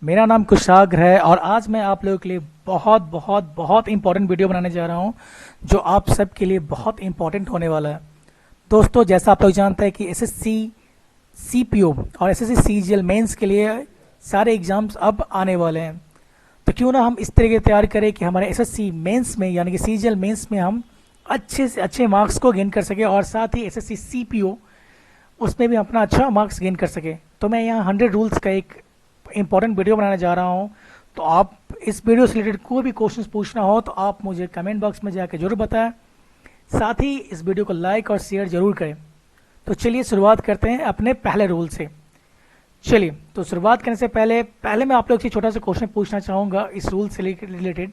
मेरा नाम कुशाग्र है और आज मैं आप लोगों के लिए बहुत बहुत बहुत इंपॉर्टेंट वीडियो बनाने जा रहा हूं जो आप सब के लिए बहुत इंपॉर्टेंट होने वाला है। दोस्तों, जैसा आप लोग जानते हैं कि एसएससी सीपीओ और एसएससी सीजीएल मेंस के लिए सारे एग्जाम्स अब आने वाले हैं, तो क्यों ना हम इस तरीके से तैयार करें कि हमारे एसएससी मेंस में यानी कि सीजीएल मेंस में हम अच्छे से अच्छे मार्क्स को गेन कर सके और साथ ही एसएससी सीपीओ उसमें भी अपना अच्छा मार्क्स गेन कर सके। तो मैं यहाँ 100 रूल्स का एक इंपॉर्टेंट वीडियो बनाने जा रहा हूँ। तो आप इस वीडियो से रिलेटेड कोई भी क्वेश्चंस पूछना हो तो आप मुझे कमेंट बॉक्स में जाकर जरूर बताएं, साथ ही इस वीडियो को लाइक और शेयर जरूर करें। तो चलिए शुरुआत करते हैं अपने पहले रूल से। चलिए, तो शुरुआत करने से पहले मैं आप लोग से छोटा सा क्वेश्चन पूछना चाहूँगा इस रूल से रिलेटेड।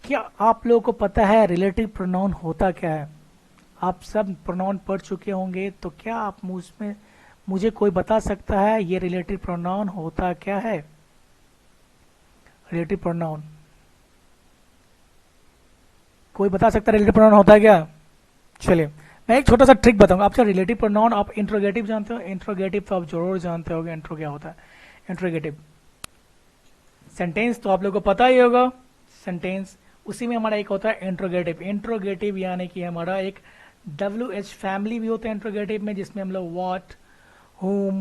क्या आप लोगों को पता है रिलेटिव प्रोनाउन होता क्या है? आप सब प्रोनाउन पढ़ चुके होंगे, तो क्या आप मुझे कोई बता सकता है ये रिलेटिव प्रोनाउन होता क्या है? रिलेटिव प्रोनाउन कोई बता सकता है रिलेटिव प्रोनाउन होता है क्या? चलिए, मैं एक छोटा सा ट्रिक बताऊंगा आपसे। रिलेटिव प्रोनाउन आप इंट्रोगेटिव जानते हो? इंट्रोगेटिव तो आप जरूर जानते होगे। इंट्रो क्या होता है? इंट्रोगेटिव सेंटेंस तो आप लोगों को पता ही होगा। सेंटेंस उसी में हमारा एक होता है इंट्रोगेटिव। इंट्रोगेटिव यानी कि हमारा एक WH फैमिली भी होता है इंट्रोगेटिव में, जिसमें हम लोग व्हाट, whom,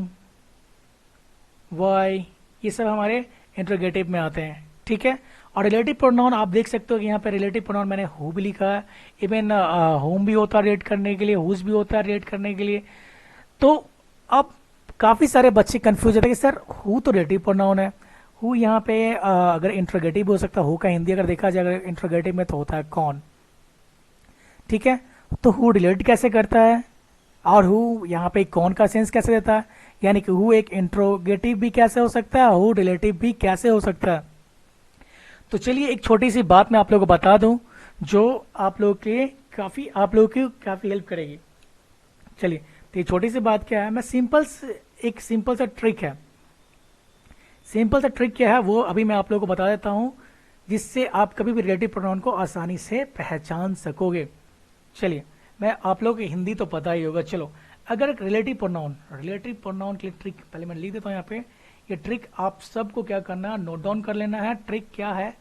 why, ये सब हमारे इंट्रोगेटिव में आते हैं। ठीक है। और रिलेटिव प्रोनाउन आप देख सकते हो कि यहाँ पे रिलेटिव प्रोनाउन मैंने हु भी लिखा है। इवन होम भी होता है रिलेट करने के लिए, हुज भी होता है रिलेट करने के लिए। तो अब काफी सारे बच्चे कंफ्यूज होते हैं कि सर हु तो रिलेटिव प्रोनाउन है, हु यहाँ पे अगर इंट्रोगेटिव हो सकता है। हु का हिंदी अगर देखा जाए अगर इंट्रोगेटिव में तो होता है कौन। ठीक है, तो हु रिलेट कैसे करता है और हु यहाँ पे कौन का सेंस कैसे देता है? यानी कि हु एक इंट्रोगेटिव भी कैसे हो सकता है, हु रिलेटिव भी कैसे हो सकता है? तो चलिए एक छोटी सी बात मैं आप लोगों को बता दूं जो आप लोगों की काफी हेल्प करेगी। चलिए, तो ये छोटी सी बात क्या है? मैं एक सिंपल सा ट्रिक है। सिंपल सा ट्रिक क्या है वो अभी मैं आप लोगों को बता देता हूं, जिससे आप कभी भी रिलेटिव प्रोनाउन को आसानी से पहचान सकोगे। चलिए, मैं आप लोगों की हिंदी तो पता ही होगा। चलो, अगर एक रिलेटिव प्रोनाउन के लिए ट्रिक पहले मैं लिख देता हूं यहाँ पे। ये ट्रिक आप सबको क्या करना है, नोट डाउन कर लेना है। ट्रिक क्या है?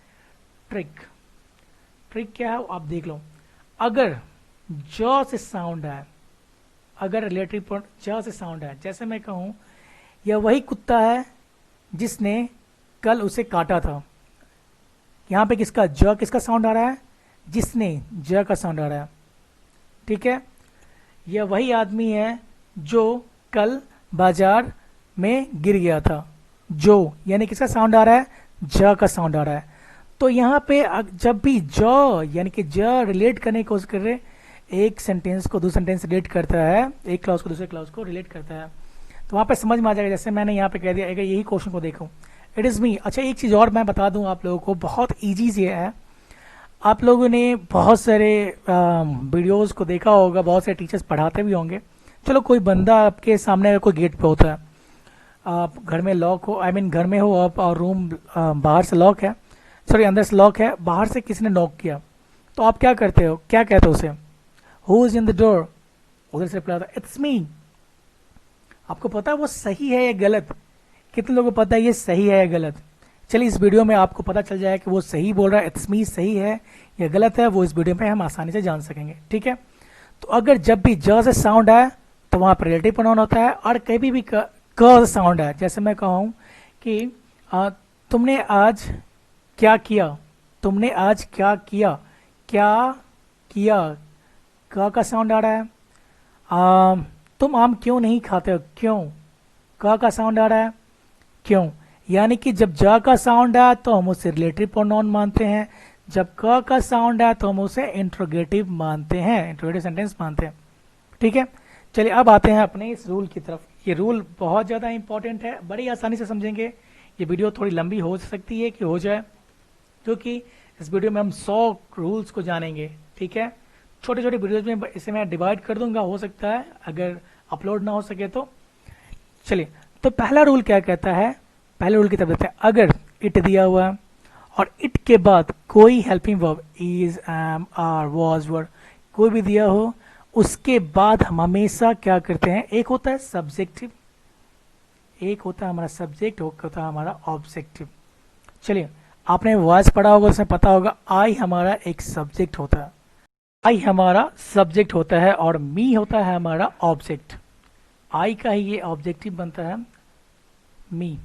ट्रिक क्या है आप देख लो। अगर ज से साउंड है, अगर रिलेटिव ज से साउंड है, जैसे मैं कहूं यह वही कुत्ता है जिसने कल उसे काटा था। यहां पे किसका साउंड आ रहा है? जिसने, ज का साउंड आ रहा है। ठीक है, यह वही आदमी है जो कल बाजार में गिर गया था। जो यानी किसका साउंड आ रहा है? ज का साउंड आ रहा है। तो यहाँ पे जब भी ज यानी कि ज रिलेट करने की कोशिश कर रहे, एक सेंटेंस को दूसरे सेंटेंस से रिलेट करता है, एक क्लाउज को दूसरे क्लाउज को रिलेट करता है, तो वहां पे समझ में आ जाएगा। जैसे मैंने यहाँ पे कह दिया, अगर यही क्वेश्चन को देखूं, इट इज मी। अच्छा, एक चीज और मैं बता दूं आप लोगों को, बहुत ईजी से है। आप लोगों ने बहुत सारे वीडियोस को देखा होगा, बहुत सारे टीचर्स पढ़ाते भी होंगे। चलो, कोई बंदा आपके सामने अगर कोई गेट पे होता है, आप घर में लॉक हो, घर में हो आप और रूम बाहर से लॉक है, सॉरी अंदर से लॉक है, बाहर से किसी ने नॉक किया, तो आप क्या करते हो? क्या कहते हो उसे? Who is in the door? उधर से रिप्लाई आता है इट्स मी। आपको पता है वो सही है या गलत? कितने लोगों को पता है ये सही है या गलत? चलिए, इस वीडियो में आपको पता चल जाएगा कि वो सही बोल रहा है, इट्स मी सही है या गलत है, वो इस वीडियो में हम आसानी से जान सकेंगे। ठीक है, तो अगर जब भी ज से साउंड आए तो वहां पर रिलेटिव प्रोनाउन होता है, और कभी भी क से साउंड आए, जैसे मैं कहूं कि तुमने आज क्या किया, तुमने आज क्या किया, क्या किया, क का साउंड आ रहा है। तुम आम क्यों नहीं खाते हो? क्यों, क का साउंड आ रहा है, क्यों। यानी कि जब ज का साउंड आया तो हम उसे रिलेटिव प्रोनाउन मानते हैं, जब क का साउंड आया तो हम उसे इंट्रोगेटिव मानते हैं, इंट्रोगेटिव सेंटेंस मानते हैं। ठीक है, चलिए अब आते हैं अपने इस रूल की तरफ। ये रूल बहुत ज़्यादा इंपॉर्टेंट है, बड़ी आसानी से समझेंगे। ये वीडियो थोड़ी लंबी हो सकती है कि हो जाए, क्योंकि इस वीडियो में हम 100 रूल्स को जानेंगे। ठीक है, छोटे छोटे वीडियोज में इसे मैं डिवाइड कर दूंगा, हो सकता है अगर अपलोड ना हो सके तो। चलिए, तो पहला रूल क्या कहता है? पहले रूल की तरफ देखते हैं। अगर इट दिया हुआ है और इट के बाद कोई helping verb, is, am, are, was, were, कोई भी दिया हो, उसके बाद हम हमेशा क्या करते हैं? एक होता है हमारा सब्जेक्ट, एक होता है हमारा ऑब्जेक्टिव। चलिए, आपने वॉइस पढ़ा होगा, उसमें पता होगा आई हमारा एक सब्जेक्ट होता है, आई हमारा सब्जेक्ट होता है और मी होता है हमारा ऑब्जेक्ट। आई का ही ये ऑब्जेक्टिव बनता है मी,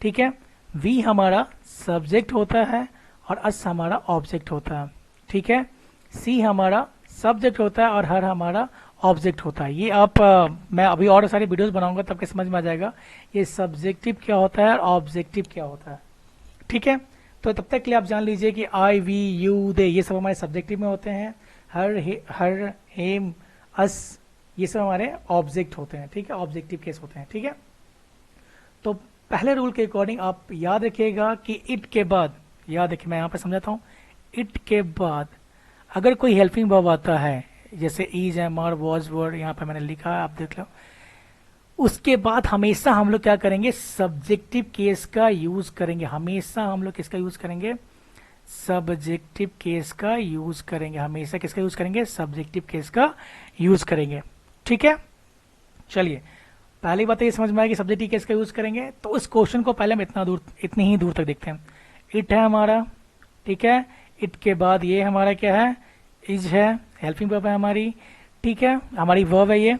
ठीक है। वी हमारा सब्जेक्ट होता है और अस हमारा ऑब्जेक्ट होता है, ठीक है। सी हमारा सब्जेक्ट होता है और हर हमारा ऑब्जेक्ट होता है। ये आप मैं अभी और सारी वीडियोस बनाऊंगा तब के समझ में आ जाएगा ये सब्जेक्टिव क्या होता है और ऑब्जेक्टिव क्या होता है, ठीक है। तो तब तक के लिए आप जान लीजिए कि आई, वी, यू, दे ये सब हमारे सब्जेक्टिव में होते हैं। हर, हेम, अस ये सब हमारे ऑब्जेक्ट होते हैं, ठीक है, ऑब्जेक्टिव केस होते हैं, ठीक है। तो पहले रूल के अकॉर्डिंग आप याद रखिएगा कि इट के बाद, याद रखिए मैं यहाँ पे समझाता हूँ, इट के बाद अगर कोई हेल्पिंग वर्ब आता है, जैसे इज, एम, आर, वॉज, वर, यहाँ पे मैंने लिखा है आप देख लो, उसके बाद हमेशा हम लोग क्या करेंगे, सब्जेक्टिव केस का यूज करेंगे। हमेशा हम लोग किसका यूज करेंगे, सब्जेक्टिव केस का यूज करेंगे। हमेशा किसका यूज करेंगे, सब्जेक्टिव केस का यूज करेंगे, ठीक है। चलिए, पहली बात ये समझ में आया कि सब्जेक्टिव केस का यूज करेंगे। तो इस क्वेश्चन को पहले हम इतनी ही दूर तक देखते हैं। इट है हमारा, ठीक है। इट के बाद ये हमारा क्या है, इज है, हेल्पिंग वर्ब है हमारी, ठीक है, हमारी वर्ब है ये।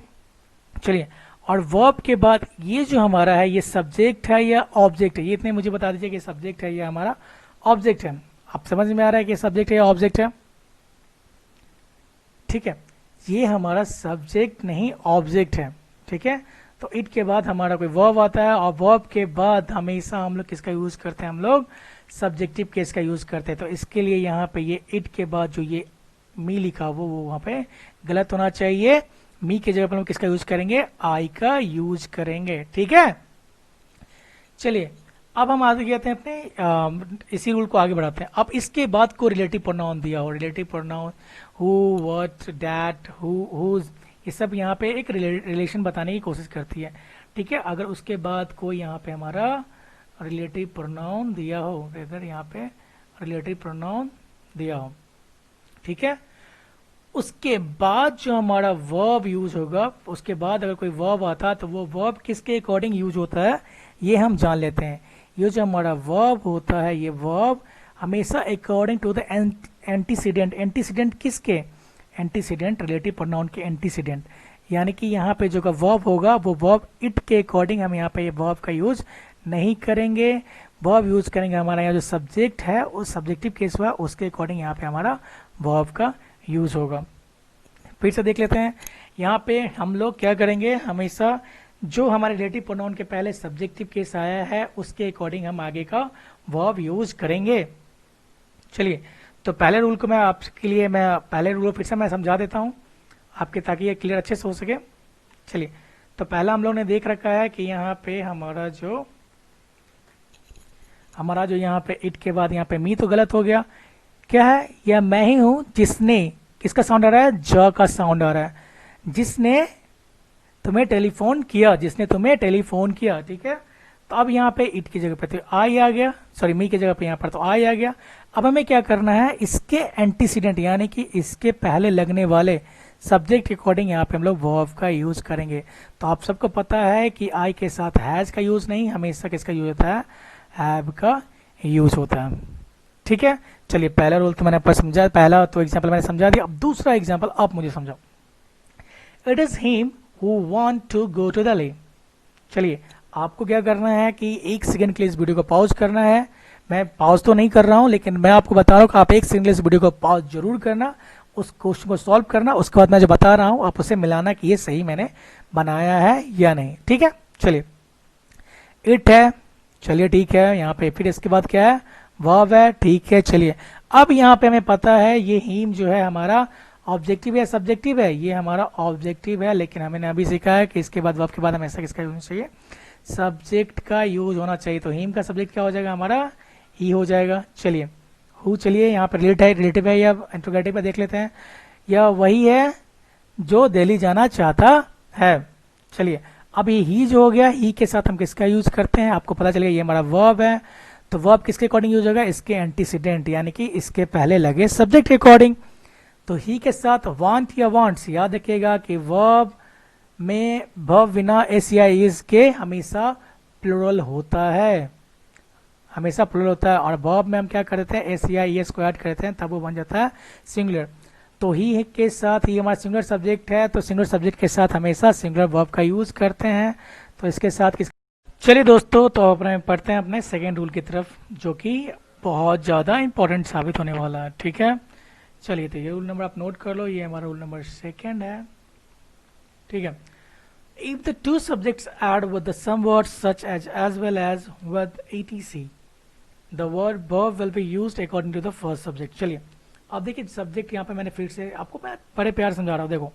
चलिए, और वर्ब के बाद ये जो हमारा है ये सब्जेक्ट है या ऑब्जेक्ट है, ये इतने मुझे बता दीजिए कि सब्जेक्ट है या हमारा ऑब्जेक्ट है। आप समझ में आ रहा है कि सब्जेक्ट है या ऑब्जेक्ट है, ठीक है। ये हमारा सब्जेक्ट नहीं ऑब्जेक्ट है, ठीक है। तो इट के बाद हमारा कोई वर्ब आता है और वर्ब के बाद हमेशा हम लोग किसका यूज करते हैं, हम लोग सब्जेक्टिव केस का यूज करते हैं। तो इसके लिए यहाँ पे ये इट के बाद जो ये मी लिखा वो वहां पे गलत होना चाहिए। मी की जगह पर हम किसका यूज करेंगे, आई का यूज करेंगे, ठीक है। चलिए, अब हम आगे जाते हैं अपने इसी रूल को आगे बढ़ाते हैं। अब इसके बाद को रिलेटिव प्रोनाउन दिया हो, relative pronoun who, what, that, whose, ये सब यहाँ पे एक रिलेशन बताने की कोशिश करती है, ठीक है। अगर उसके बाद कोई यहाँ पे हमारा रिलेटिव प्रोनाउन दिया हो, इधर यहाँ पे रिलेटिव प्रोनाउन दिया हो, ठीक है, उसके बाद जो हमारा वर्ब यूज होगा, उसके बाद अगर कोई वर्ब आता तो वो वर्ब किसके अकॉर्डिंग यूज होता है ये हम जान लेते हैं। ये जो हमारा वर्ब होता है, ये वर्ब हमेशा according to the antecedent, antecedent किसके, एंटीसीडेंट रिलेटिव प्रोनाउन के एंटीसीडेंट, यानी कि यहाँ पे जो का वर्ब होगा वो वर्ब इट के अकॉर्डिंग हम यहाँ पे ये वर्ब का यूज नहीं करेंगे। वर्ब यूज करेंगे हमारा यहाँ जो सब्जेक्ट है, उस सब्जेक्टिव केस हुआ उसके अकॉर्डिंग यहाँ पे हमारा वर्ब का यूज होगा। फिर से देख लेते हैं, यहाँ पे हम लोग क्या करेंगे, हमेशा जो हमारे रिलेटिव प्रोनाउन के पहले सब्जेक्टिव केस आया है उसके अकॉर्डिंग हम आगे का वर्ब यूज करेंगे। चलिए, तो पहले रूल को मैं आपके लिए पहले रूल फिर से मैं समझा देता हूँ आपके, ताकि ये क्लियर अच्छे से हो सके। चलिए, तो पहला हम लोग ने देख रखा है कि यहाँ पे हमारा जो यहाँ पे इट के बाद यहाँ पे मी तो गलत हो गया, क्या है, यह मैं ही हूं जिसने, किसका साउंड आ रहा है, ज का साउंड आ रहा है, जिसने तुम्हें टेलीफोन किया, जिसने तुम्हें टेलीफोन किया, ठीक है। तो अब यहाँ पे इट की जगह पे तो आई आ गया, सॉरी मी की जगह पे यहाँ पर तो आई आ गया। अब हमें क्या करना है, इसके एंटीसीडेंट यानी कि इसके पहले लगने वाले सब्जेक्ट के अकॉर्डिंग यहाँ पे हम लोग वर्ब का यूज करेंगे। तो आप सबको पता है कि आई के साथ हैज का यूज नहीं, हमेशा किसका यूज होता है, हैव का यूज होता है, ठीक है। चलिए, पहला रूल तो मैंने आपको समझा, पहला तो एग्जाम्पल मैंने समझा दिया। अब दूसरा एग्जाम्पल आप मुझे समझाओ। It is him who want to go to Delhi. चलिए, आपको क्या करना है कि एक सेकंड के लिए इस वीडियो को पॉज करना है। मैं पॉज तो नहीं कर रहा हूं, लेकिन मैं आपको बता रहा हूं कि आप एक सेकंड के लिए इस वीडियो को पॉज जरूर करना, उस क्वेश्चन को सॉल्व करना, उसके बाद मैं जो बता रहा हूं आप उसे मिलाना कि ये सही मैंने बनाया है या नहीं, ठीक है। चलिए, इट है, चलिए ठीक है, यहाँ पे फिर इसके बाद क्या है, वर्ब है, ठीक है। चलिए, अब यहाँ पे हमें पता है ये हिम जो है हमारा ऑब्जेक्टिव है, सब्जेक्टिव है, ये हमारा ऑब्जेक्टिव है, लेकिन हमने अभी सीखा है कि इसके बाद वर्ब के बाद हमेशा किसका यूज होना चाहिए, सब्जेक्ट का यूज होना चाहिए। तो हिम का सब्जेक्ट क्या हो जाएगा, हमारा ही हो जाएगा। चलिए, हु, चलिए यहाँ पर रिलेटिव है या इंट्रोगेटिव है देख लेते हैं। यह वही है जो दिल्ली जाना चाहता है। चलिए, अब ये ही जो हो गया, ही के साथ हम किसका यूज करते हैं, आपको पता चलेगा ये हमारा वर्ब है। तो वर्ब किसके अकॉर्डिंग यूज होगा, इसके एंटीसीडेंट यानी कि इसके पहले लगे सब्जेक्ट के अकॉर्डिंग। तो ही के साथ वांट या वांट्स, याद रखिएगा कि वर्ब में वर्ब बिना एस या इज के हमेशा प्लूरल होता है, हमेशा प्लूरल होता है, और वर्ब में हम क्या करते हैं, एस या एस को ऐड करते हैं तब वो बन जाता है सिंगुलर। तो ही के साथ ही हमारा सिंगुलर सब्जेक्ट है, तो सिंगुलर सब्जेक्ट के साथ हमेशा सिंगुलर वर्ब का यूज करते हैं। तो इसके साथ किस, चलिए दोस्तों, तो अपने पढ़ते हैं अपने सेकेंड रूल की तरफ, जो कि बहुत ज़्यादा इंपॉर्टेंट साबित होने वाला है। ठीक है, चलिए, तो ये रूल नंबर आप नोट कर लो, ये हमारा रूल नंबर सेकेंड है। ठीक है, if the two subjects add with the some words such as well as with etc, the word verb will be used according to the first subject। चलिए, अब देखिए सब्जेक्ट यहाँ पे मैंने फिर से आपको मैं बड़े प्यार समझा रहा हूँ। देखो,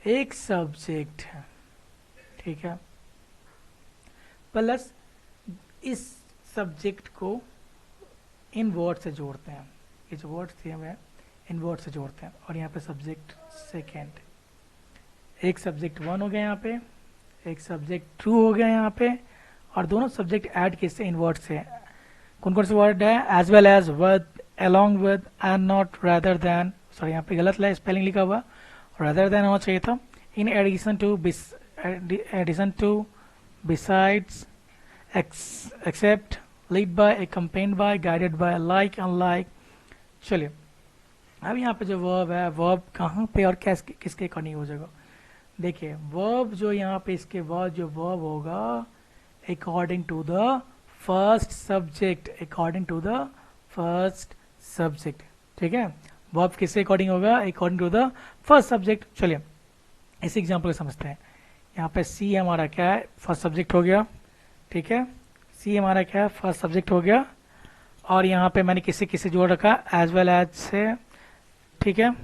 एक सब्जेक्ट है, ठीक है, प्लस इस सब्जेक्ट को इन वर्ड से जोड़ते हैं, ये जो वर्ड थे हमें इन वर्ड से जोड़ते हैं, और यहाँ पे सब्जेक्ट सेकेंड, एक सब्जेक्ट वन हो गया यहाँ पे, एक सब्जेक्ट टू हो गया यहाँ पे, और दोनों सब्जेक्ट ऐड किससे, इन वर्ड से। कौन कौन से वर्ड है, as well as, with, along with, and not, rather than, sorry यहाँ पे गलत है स्पेलिंग लिखा हुआ, rather than होना चाहिए था, in addition to, besides, except, lead by, accompanied by, guided by, like, unlike। चलिए, अब यहाँ पे जो वर्ब है, वर्ब कहाँ पे और किसके अकॉर्डिंग हो जाएगा। देखिए, वर्ब जो यहाँ पे इसके बाद जो वर्ब होगा, according to the first subject, according to the first subject. ठीक है, वर्ब किसके अकॉर्डिंग होगा, according to the first subject. चलिए, इस एग्जांपल को समझते हैं। यहाँ पे सी हमारा क्या है, फर्स्ट सब्जेक्ट हो गया। ठीक है, सी हमारा क्या है, फर्स्ट सब्जेक्ट हो गया, और यहाँ पे मैंने किसे जोड़ रखा, एज वेल एज से। ठीक है,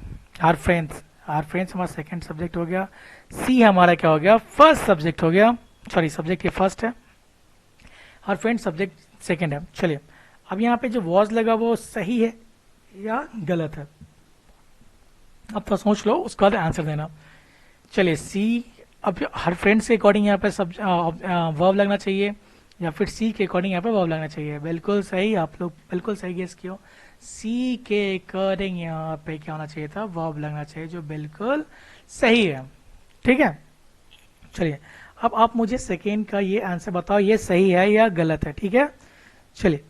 आर फ्रेंड्स हमारा सेकंड सब्जेक्ट हो गया, सी हमारा क्या हो गया, फर्स्ट सब्जेक्ट हो गया, सॉरी सब्जेक्ट ये फर्स्ट है, और फ्रेंड सब्जेक्ट सेकंड है। चलिए, अब यहाँ पे जो वॉज लगा वो सही है या गलत है, अब तो सोच लो, उसके बाद आंसर देना। चलिए, सी, अब हर फ्रेंड के अकॉर्डिंग यहाँ पे सब वर्ब लगना चाहिए, या फिर सी के अकॉर्डिंग यहाँ पे वर्ब लगना चाहिए। बिल्कुल सही, आप लोग बिल्कुल सही गेस किया, सी के अकॉर्डिंग यहाँ पे क्या होना चाहिए था, वर्ब लगना चाहिए, जो बिल्कुल सही है। ठीक है, चलिए, अब आप मुझे सेकेंड का ये आंसर बताओ, ये सही है या गलत है। ठीक है, चलिए,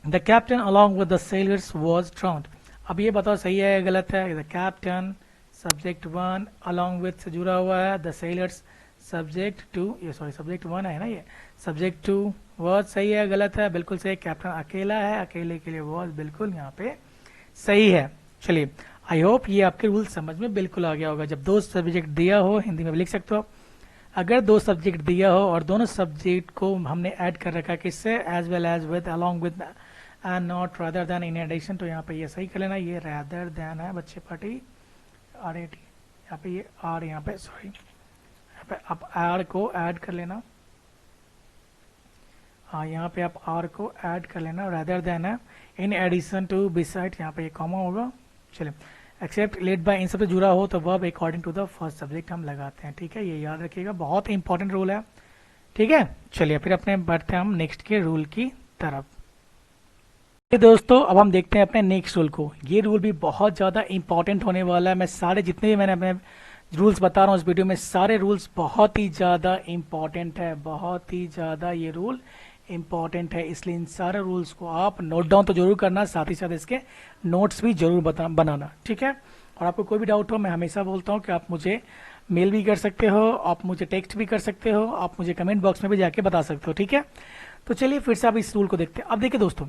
the captain along with the sellers was ड्राउन्ड। अब ये बताओ सही है या गलत है। The captain subject one, along with से जुड़ा हुआ है, द सेलर्स सब्जेक्ट टू, ये सॉरी सब्जेक्ट वन है ना, ये सब्जेक्ट टू, वॉज सही है गलत है, बिल्कुल सही। कैप्टन अकेला है, अकेले के लिए वॉज बिल्कुल यहाँ पे सही है। चलिए, आई होप ये आपके रूल समझ में बिल्कुल आ गया होगा। जब दो सब्जेक्ट दिया हो, हिंदी में भी लिख सकते हो, अगर दो सब्जेक्ट दिया हो और दोनों सब्जेक्ट को हमने ऐड कर रखा है किससे, as well as, with, along with, and not, rather than, in addition, तो यहाँ पे ये सही कर लेना, ये रादर देन है बच्चे पार्टी, आर ए टी, यहाँ पे ये आर, यहाँ पे सॉरी, यहाँ पे आप आर को ऐड कर लेना, हाँ यहाँ पे आप आर को ऐड कर लेना, रादर देन है, इन एडिशन टू, बिसाइड, यहाँ पे ये कॉमा होगा। चलिए, एक्सेप्ट, लेड बाय, इन सब से जुड़ा हो तो verb according to the first subject हम लगाते हैं। ठीक है, ये याद रखिएगा, बहुत इंपॉर्टेंट रूल है। ठीक है, चलिए फिर अपने बढ़ते हैं हम नेक्स्ट के रूल की तरफ। दोस्तों, अब हम देखते हैं अपने नेक्स्ट रूल को। ये रूल भी बहुत ज़्यादा इंपॉर्टेंट होने वाला है। मैं सारे जितने भी मैंने अपने रूल्स बता रहा हूँ इस वीडियो में, सारे रूल्स बहुत ही ज़्यादा इंपॉर्टेंट है, बहुत ही ज़्यादा ये रूल इंपॉर्टेंट है, इसलिए इन सारे रूल्स को आप नोट डाउन तो जरूर करना, साथ ही साथ इसके नोट्स भी जरूर बनाना। ठीक है, और आपको कोई भी डाउट हो, मैं हमेशा बोलता हूँ कि आप मुझे मेल भी कर सकते हो, आप मुझे टेक्स्ट भी कर सकते हो, आप मुझे कमेंट बॉक्स में भी जाके बता सकते हो। ठीक है, तो चलिए फिर से आप इस रूल को देखते हैं। अब देखिए दोस्तों,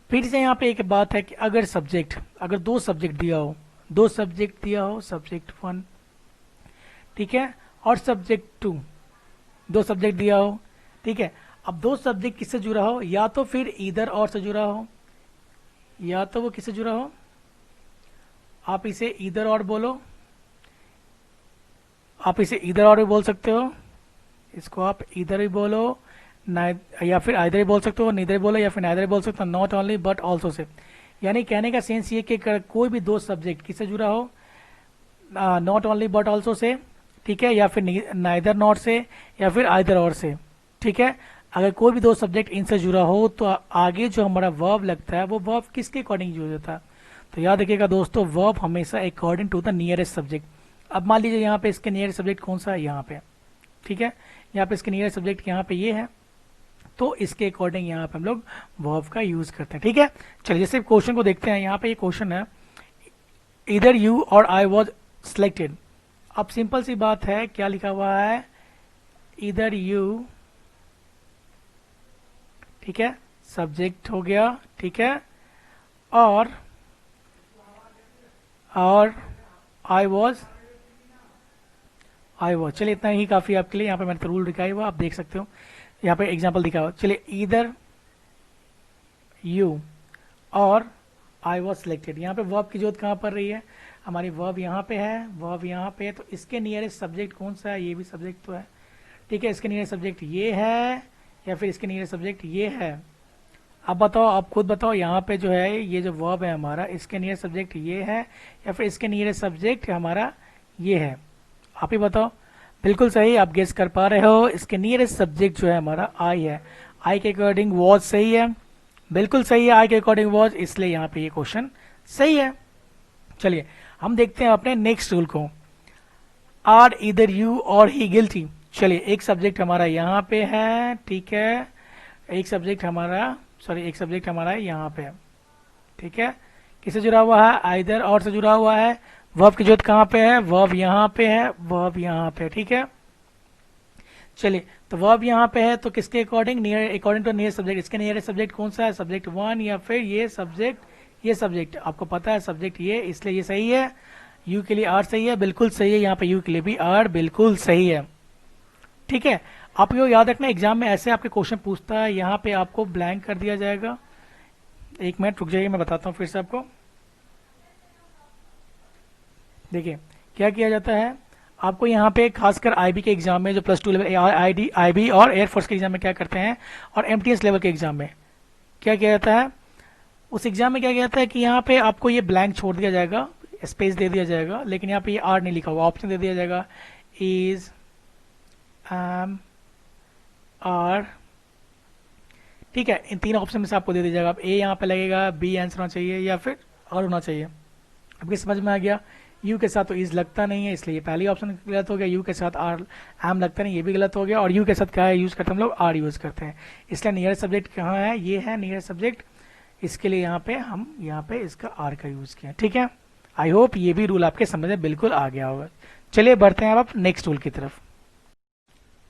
फिर से यहाँ पे एक बात है कि अगर दो सब्जेक्ट दिया हो, सब्जेक्ट वन, ठीक है, और सब्जेक्ट टू, दो सब्जेक्ट दिया हो। ठीक है, अब दो सब्जेक्ट किससे जुड़ा हो, या तो फिर ईदर और से जुड़ा हो, या तो वो किससे जुड़ा हो, आप इसे ईदर और बोलो, आप इसे ईदर और भी बोल सकते हो, इसको आप ईदर भी बोलो, या फिर आइदर ही बोल सकते हो, नीदर बोलो, या फिर नाइदर बोल सकते हो, not only but also say. यानी कहने का सेंस ये कि कोई भी दो सब्जेक्ट किससे जुड़ा हो, not only but also say, ठीक है, या फिर नाइदर नॉट से, या फिर आइदर और से। ठीक है, अगर कोई भी दो सब्जेक्ट इनसे जुड़ा हो तो आगे जो हमारा वर्ब लगता है वो वर्ब किसके अकॉर्डिंग यूज होता है, तो याद रखिएगा दोस्तों, वर्ब हमेशा according to the nearest subject. अब मान लीजिए यहाँ पे इसके नियरेस्ट सब्जेक्ट कौन सा है, यहाँ पे, ठीक है, यहाँ पे इसके नियरेस्ट सब्जेक्ट यहाँ पे ये है, तो इसके अकॉर्डिंग यहाँ पे हम लोग वर्ब का यूज करते हैं। ठीक है, चलिए जैसे क्वेश्चन को देखते हैं। यहाँ पे ये क्वेश्चन है इधर यू और आई वॉज सिलेक्टेड। अब सिंपल सी बात है, क्या लिखा हुआ है, इधर यू, ठीक है, सब्जेक्ट हो गया, ठीक है, और आई वॉज, चलिए इतना ही काफी आपके लिए। यहाँ पे मैंने तो रूल दिखाई हुआ, आप देख सकते हो, यहाँ पे एग्जांपल दिखा हुआ। चलिए इधर यू और आई वॉज सिलेक्टेड। यहाँ पे वर्ब की जरूरत कहाँ पर रही है, हमारी वर्ब यहाँ पे है, वर्ब यहाँ पे है, तो इसके नियरेस्ट सब्जेक्ट कौन सा है, ये भी सब्जेक्ट तो है, ठीक है, इसके नियरेस्ट सब्जेक्ट ये है या फिर इसके नियरेस्ट सब्जेक्ट ये है। अब बताओ, आप खुद बताओ, यहाँ पे जो है ये जो वर्ब है हमारा, इसके नियरेस्ट सब्जेक्ट ये है या फिर इसके नियरेस्ट सब्जेक्ट हमारा ये है, आप ही बताओ। बिल्कुल सही, आप गेस कर पा रहे हो, इसके नियरेस्ट सब्जेक्ट जो है हमारा आई है। आई के अकॉर्डिंग वॉज सही है, बिल्कुल सही है, आई के अकॉर्डिंग वॉज, इसलिए यहाँ पे ये क्वेश्चन सही है। चलिए हम देखते हैं अपने नेक्स्ट रूल को, आर इधर यू और ही गिल्टी। चलिए एक सब्जेक्ट हमारा यहाँ पे है, ठीक है, एक सब्जेक्ट हमारा यहाँ पे है, ठीक है, किससे जुड़ा हुआ है, आइदर और से जुड़ा हुआ है। वर्ब की जरूरत कहाँ पे है, वर्ब यहाँ पे है, वर्ब यहाँ पे, ठीक है। चलिए तो वर्ब यहाँ पे है, तो किसके according, near, according to near subject, इसके नियर सब्जेक्ट कौन सा है, सब्जेक्ट 1 या फिर ये सब्जेक्ट आपको पता है सब्जेक्ट ये, इसलिए ये सही है। यू के लिए आर सही है, बिल्कुल सही है, यहाँ पे यू के लिए भी आर बिल्कुल सही है, ठीक है। आप ये याद रखना, एग्जाम में ऐसे आपके क्वेश्चन पूछता है, यहाँ पे आपको ब्लैंक कर दिया जाएगा। एक मिनट रुक जाइए, मैं बताता हूँ फिर से आपको। देखिए क्या किया जाता है, आपको यहाँ पे खासकर आईबी के एग्जाम में, जो +2 लेवल आईबी और एयरफोर्स के एग्जाम में क्या करते हैं, और एमटीएस लेवल के एग्जाम में क्या किया जाता है, उस एग्जाम में क्या किया जाता है कि यहाँ पे आपको ये ब्लैंक छोड़ दिया जाएगा, स्पेस दे दिया जाएगा, लेकिन यहाँ पे ये आर नहीं लिखा हुआ, ऑप्शन दे दिया जाएगा, इज, एम, आर, ठीक है, इन 3 ऑप्शन में से आपको दे दिया जाएगा। अब ए यहाँ पे लगेगा, बी आंसर होना चाहिए या फिर आर होना चाहिए। अब किस समझ में आ गया, यू के साथ तो इज लगता नहीं है, इसलिए पहली ऑप्शन गलत हो गया, यू के साथ आर, एम लगता नहीं, ये भी गलत हो गया, और यू के साथ क्या है यूज करते हैं हम लोग, आर यूज करते हैं, इसलिए नियर सब्जेक्ट कहाँ है, ये है नियर सब्जेक्ट, इसके लिए यहाँ पे हम यहाँ पे इसका आर का यूज किया, ठीक है। आई होप ये भी रूल आपके समझ में बिल्कुल आ गया होगा। चलिए बढ़ते हैं अब नेक्स्ट रूल की तरफ।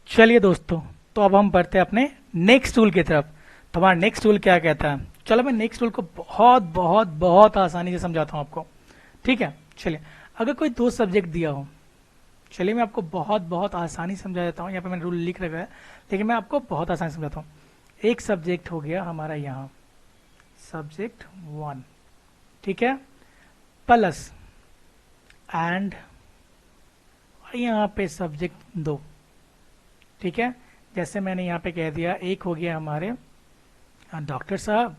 चलिए दोस्तों, तो अब हम बढ़ते हैं अपने नेक्स्ट रूल की तरफ। तो हमारा नेक्स्ट रूल क्या कहता है, चलो मैं नेक्स्ट रूल को बहुत बहुत बहुत आसानी से समझाता हूँ आपको, ठीक है। चलिए अगर कोई 2 सब्जेक्ट दिया हो, चलिए मैं आपको बहुत बहुत आसानी से समझा देता हूँ, यहाँ पे मैंने रूल लिख रखा है, लेकिन मैं आपको बहुत आसानी से समझाता हूँ। एक सब्जेक्ट हो गया हमारा यहाँ सब्जेक्ट 1, ठीक है, प्लस एंड यहाँ पे सब्जेक्ट 2, ठीक है। जैसे मैंने यहाँ पे कह दिया, एक हो गया हमारे डॉक्टर साहब,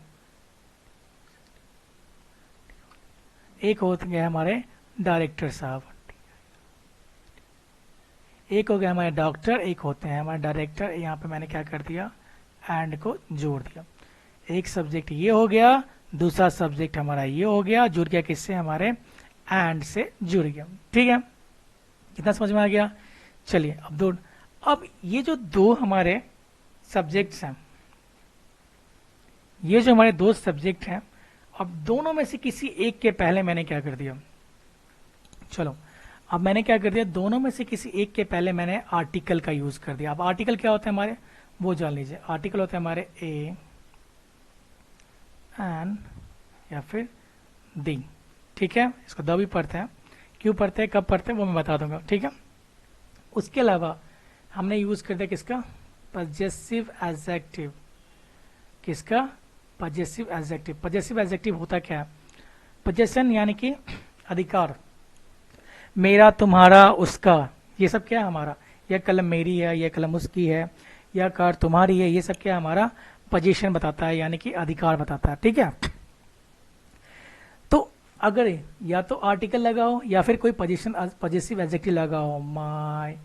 एक हो गया हमारे डायरेक्टर साहब, एक हो गया हमारे डॉक्टर, एक होते हैं हमारे डायरेक्टर। यहाँ पे मैंने क्या कर दिया, एंड को जोड़ दिया, एक सब्जेक्ट ये हो गया, दूसरा सब्जेक्ट हमारा ये हो गया, जुड़ गया किससे, हमारे एंड से जुड़ गया, ठीक है। कितना समझ में आ गया। चलिए अब ये जो 2 हमारे सब्जेक्ट्स हैं, ये जो हमारे 2 सब्जेक्ट हैं, अब दोनों में से किसी एक के पहले मैंने क्या कर दिया, चलो अब मैंने क्या कर दिया, दोनों में से किसी एक के पहले मैंने आर्टिकल का यूज कर दिया। अब आर्टिकल क्या होता है हमारे, वो जान लीजिए। आर्टिकल होते हैं हमारे ए, एन या फिर दी, ठीक है। इसको द भी पढ़ते हैं, क्यों पढ़ते हैं, कब पढ़ते हैं, वो मैं बता दूंगा, ठीक है। उसके अलावा हमने यूज कर दिया किसका, पजेसिव एडजेक्टिव, किसका, पजेसिव एडजेक्टिव। पजेसिव एडजेक्टिव होता क्या है, पजेशन यानी कि अधिकार, मेरा, तुम्हारा, उसका, ये सब क्या है हमारा, यह कलम मेरी है, यह कलम उसकी है, यह कार तुम्हारी है, ये सब क्या हमारा पोजीशन बताता है, यानी कि अधिकार बताता है, ठीक है। तो अगर या तो आर्टिकल लगाओ या फिर कोई पजेसिव एडजेक्टिव लगाओ, माय,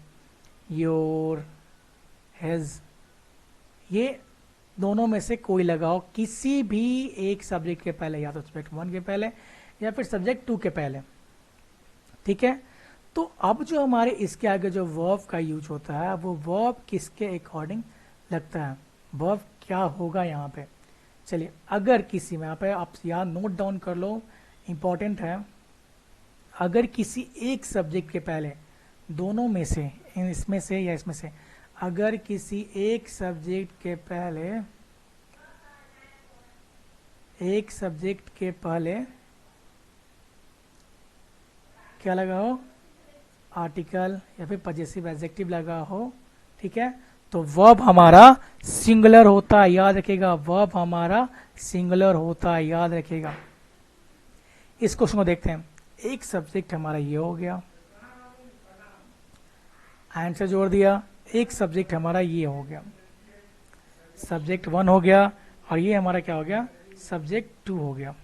योर, हिज, ये दोनों में से कोई लगाओ किसी भी एक सब्जेक्ट के पहले, या तो सब्जेक्ट 1 के पहले या फिर सब्जेक्ट 2 के पहले, ठीक है। तो अब जो हमारे इसके आगे जो वर्ब का यूज होता है, वो वर्ब किसके अकॉर्डिंग लगता है, वर्ब क्या होगा यहाँ पे। चलिए, अगर किसी में यहाँ पे आप यहाँ नोट डाउन कर लो, इम्पॉर्टेंट है। अगर किसी एक सब्जेक्ट के पहले, दोनों में से, इसमें से या इसमें से, अगर किसी एक सब्जेक्ट के पहले, एक सब्जेक्ट के पहले क्या लगा हो, आर्टिकल या फिर पजेसिव एडजेक्टिव लगा हो, ठीक है, तो वर्ब हमारा सिंगुलर होता है, याद रखिएगा, वर्ब हमारा सिंगुलर होता है, याद रखिएगा। इस क्वेश्चन को देखते हैं। एक सब्जेक्ट हमारा ये हो गया, आंसर जोड़ दिया। एक सब्जेक्ट हमारा ये हो गया, सब्जेक्ट 1 हो गया, और ये हमारा क्या हो गया, सब्जेक्ट 2 हो गया।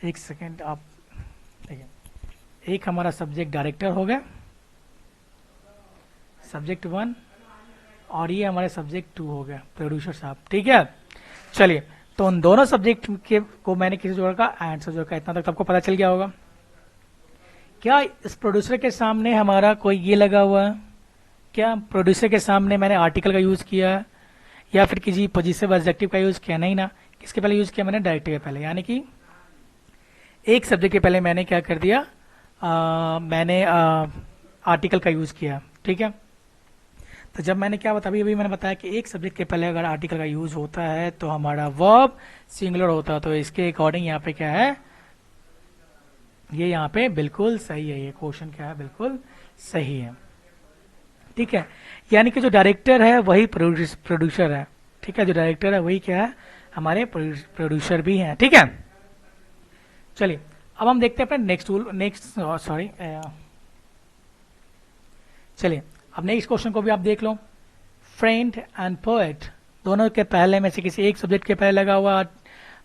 एक सेकेंड आप देखिए, एक हमारा सब्जेक्ट डायरेक्टर हो गया, सब्जेक्ट 1, और ये हमारे सब्जेक्ट 2 हो गया, प्रोड्यूसर साहब, ठीक है। चलिए, तो उन दोनों सब्जेक्ट के को मैंने किसी जोड़ का आंसर जोड़, इतना तक आपको पता चल गया होगा। क्या इस प्रोड्यूसर के सामने हमारा कोई ये लगा हुआ है, क्या प्रोड्यूसर के सामने मैंने आर्टिकल का यूज किया है या फिर किसी पॉजिटिव एडजेक्टिव का यूज किया, नहीं ना। किसके पहले यूज किया मैंने, डायरेक्टर के पहले, यानी कि एक सब्जेक्ट के पहले मैंने क्या कर दिया, मैंने आर्टिकल का यूज किया, ठीक है। तो जब मैंने क्या बताया, अभी मैंने बताया कि एक सब्जेक्ट के पहले अगर आर्टिकल का यूज होता है तो हमारा वर्ब सिंगुलर होता है, तो इसके अकॉर्डिंग यहाँ पे क्या है, ये यहाँ पे बिल्कुल सही है, ये क्वेश्चन क्या है, बिल्कुल सही है, ठीक है। यानी कि जो डायरेक्टर है वही प्रोड्यूसर है, ठीक है, जो डायरेक्टर है वही क्या है, हमारे प्रोड्यूसर भी हैं, ठीक है। चलिए, अब हम देखते हैं अपने चलिए, अब नेक्स्ट क्वेश्चन को भी आप देख लो। फ्रेंड एंड पोएट दोनों के पहले में से किसी एक सब्जेक्ट के पहले लगा हुआ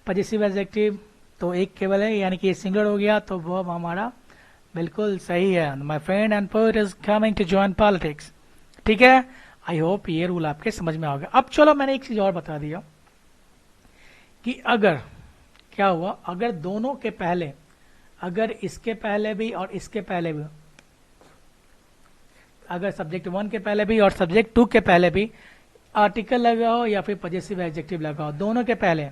पजेसिव एडजेक्टिव, तो एक केवल है, यानी कि ये सिंगुलर हो गया, तो वो हमारा बिल्कुल सही है। My friend and poet is coming to join politics, ठीक है। आई होप ये रूल आपके समझ में आ गया। अब चलो, मैंने एक चीज और बता दिया कि अगर क्या हुआ, अगर दोनों के पहले, अगर इसके पहले भी और इसके पहले भी, अगर सब्जेक्ट 1 के पहले भी और सब्जेक्ट 2 के पहले भी आर्टिकल लगा हो या फिर पजेसिव एडजेक्टिव लगा हो, दोनों के पहले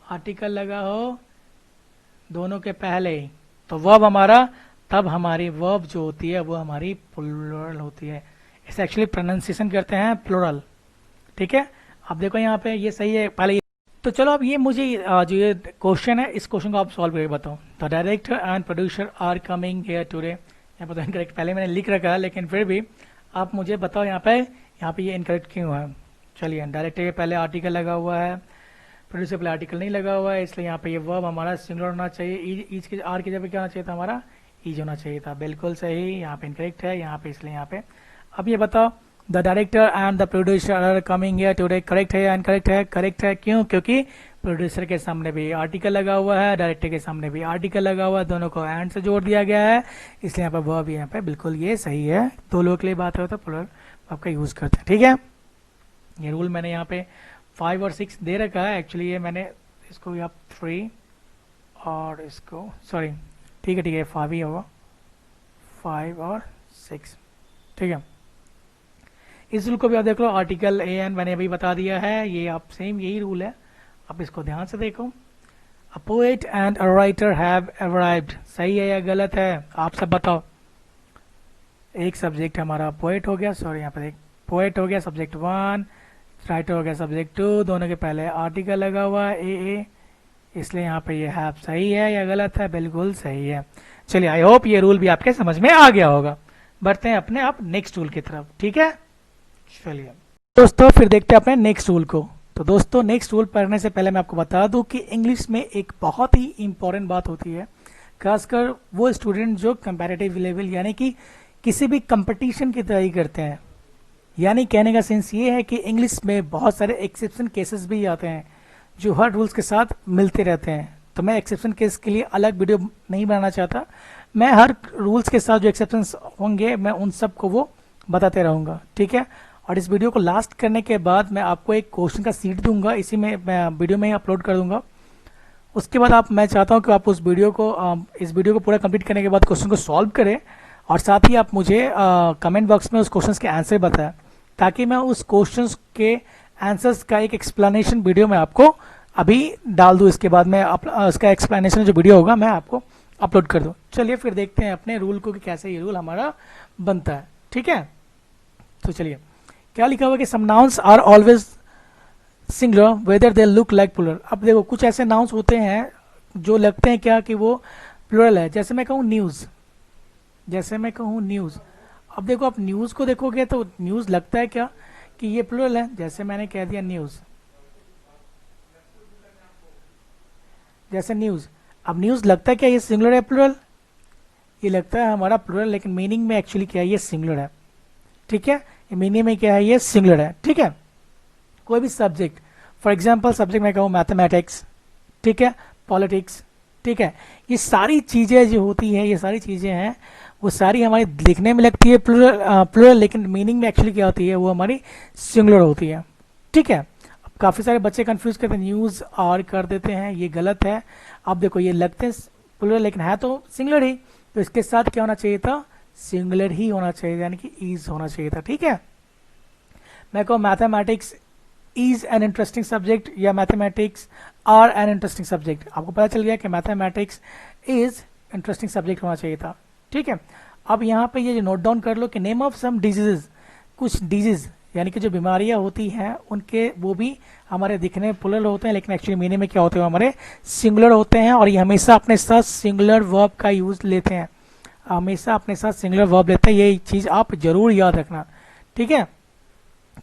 आर्टिकल लगा हो, दोनों के पहले, तो वर्ब हमारा, तब हमारी वर्ब जो होती है वो हमारी प्लूरल होती है। इसे एक्चुअली प्रोनाउंसिएशन करते हैं प्लूरल, ठीक है। अब देखो यहाँ पे ये सही है पहले। तो चलो, अब ये मुझे जो ये क्वेश्चन है, इस क्वेश्चन को आप सॉल्व करके बताओ। The director and producer are coming here today, यहाँ पर तो इनकरेक्ट पहले मैंने लिख रखा है, लेकिन फिर भी आप मुझे बताओ यहाँ पे ये इनकरेक्ट क्यों है। चलिए, डायरेक्टर के पहले आर्टिकल लगा हुआ है, प्रोड्यूसर पहले आर्टिकल नहीं लगा हुआ है, इसलिए यहाँ पे ये वर्ब हमारा सिंगुलर होना चाहिए। ईज के आर की जगह क्या होना चाहिए था, हमारा ईज होना चाहिए था, बिल्कुल सही। यहाँ पे इनकरेक्ट है, यहाँ पे इसलिए यहाँ पे। अब ये बताओ, the director and the producer are coming here today, correct है या इनकरेक्ट है? करेक्ट है, क्यों? क्योंकि प्रोड्यूसर के सामने भी आर्टिकल लगा हुआ है, डायरेक्टर के सामने भी आर्टिकल लगा हुआ है, दोनों को एंड से जोड़ दिया गया है, इसलिए यहाँ पर वर्ब यहाँ पे बिल्कुल ये सही है। दो लोगों के लिए बात हो तो प्लूरल वर्ब का यूज करते हैं, ठीक है। ये रूल मैंने यहाँ पे 5 और 6 दे रखा है। एक्चुअली ये मैंने इसको भी आप 3 और इसको, सॉरी, ठीक है 5 ही होगा, 5 और 6, ठीक है। इस रूल को भी आप देख लो, आर्टिकल ए एन मैंने अभी बता दिया है, ये आप सेम यही रूल है, आप इसको ध्यान से देखो। A poet and a writer have arrived, सही है या गलत है, आप सब बताओ। एक सब्जेक्ट हमारा पोएट हो गया, सॉरी यहाँ पर एक पोएट हो गया सब्जेक्ट 1, राइटर हो गया सब्जेक्ट 2, दोनों के पहले आर्टिकल लगा हुआ है ए, इसलिए यहाँ पे ये हैव सही है या गलत है? बिल्कुल सही है। चलिए, आई होप ये रूल भी आपके समझ में आ गया होगा। बढ़ते हैं अपने आप नेक्स्ट रूल की तरफ, ठीक है। चलिए दोस्तों, फिर देखते हैं अपने नेक्स्ट रूल को। तो दोस्तों, नेक्स्ट रूल पढ़ने से पहले मैं आपको बता दूं कि इंग्लिश में एक बहुत ही इंपॉर्टेंट बात होती है, खासकर वो स्टूडेंट जो कंपैरेटिव लेवल यानी कि किसी भी कंपटीशन की तैयारी करते हैं। यानी कहने का सेंस ये है कि इंग्लिश में बहुत सारे एक्सेप्शन केसेस भी आते हैं जो हर रूल्स के साथ मिलते रहते हैं। तो मैं एक्सेप्शन केस के लिए अलग वीडियो नहीं बनाना चाहता, मैं हर रूल्स के साथ जो एक्सेप्शन होंगे मैं उन सब को वो बताते रहूँगा, ठीक है। और इस वीडियो को लास्ट करने के बाद मैं आपको एक क्वेश्चन का सीट दूंगा, इसी में मैं वीडियो में ही अपलोड कर दूंगा। उसके बाद मैं चाहता हूं कि आप उस वीडियो को इस वीडियो को पूरा कंप्लीट करने के बाद क्वेश्चन को सॉल्व करें, और साथ ही आप मुझे कमेंट बॉक्स में उस क्वेश्चन के आंसर बताएं, ताकि मैं उस क्वेश्चंस के आंसर्स का एक एक्सप्लेनेशन वीडियो में आपको अभी डाल दूँ, इसके बाद मैं उसका एक्सप्लेनेशन जो वीडियो होगा मैं आपको अपलोड कर दूँ। चलिए फिर देखते हैं अपने रूल को कि कैसे ये रूल हमारा बनता है। ठीक है, तो चलिए क्या लिखा हुआ कि some nouns are always singular whether they look like plural. अब देखो कुछ ऐसे नाउन्स होते हैं जो लगते हैं क्या कि वो प्लूरल है। जैसे मैं कहूँ न्यूज़, जैसे मैं कहूँ न्यूज़, अब देखो आप न्यूज़ को देखोगे तो न्यूज़ लगता है क्या कि ये प्लूरल है। जैसे मैंने कह दिया न्यूज़, जैसे न्यूज़, अब न्यूज़ लगता है क्या ये सिंगुलर है प्लूरल? ये लगता है हमारा प्लूरल, लेकिन मीनिंग में एक्चुअली क्या है, ये सिंगुलर है। ठीक है, ये मीनिंग में क्या है, ये सिंगुलर है। ठीक है, कोई भी सब्जेक्ट, फॉर एग्जाम्पल सब्जेक्ट मैं कहूँ मैथमेटिक्स, ठीक है, पॉलिटिक्स, ठीक है, ये सारी चीज़ें जो होती हैं, ये सारी चीज़ें हैं, वो सारी हमारी दिखने में लगती है प्लूरल, लेकिन मीनिंग में एक्चुअली क्या होती है, वो हमारी सिंगुलर होती है। ठीक है, अब काफ़ी सारे बच्चे कंफ्यूज करते हैं, न्यूज़ और कर देते हैं, ये गलत है। अब देखो ये लगते हैं प्लूरल लेकिन है तो सिंगुलर ही, तो इसके साथ क्या होना चाहिए था, सिंगुलर ही होना चाहिए, यानी कि इज होना चाहिए था। ठीक है, मैं कहूँ mathematics is an interesting subject या mathematics are an interesting subject, आपको पता चल गया कि मैथमेटिक्स इज इंटरेस्टिंग सब्जेक्ट होना चाहिए था। ठीक है, अब यहाँ पे ये जो नोट डाउन कर लो कि नेम ऑफ सम डिजीजेज, कुछ डिजीज यानी कि जो बीमारियां होती हैं उनके, वो भी हमारे दिखने में प्लूरल होते हैं लेकिन एक्चुअली मीनिंग में क्या होते हैं, हमारे सिंगुलर होते हैं। और ये हमेशा अपने साथ सिंगुलर वर्ब का यूज लेते हैं, हमेशा अपने साथ सिंगुलर वर्ब लेते हैं, ये चीज़ आप जरूर याद रखना। ठीक है,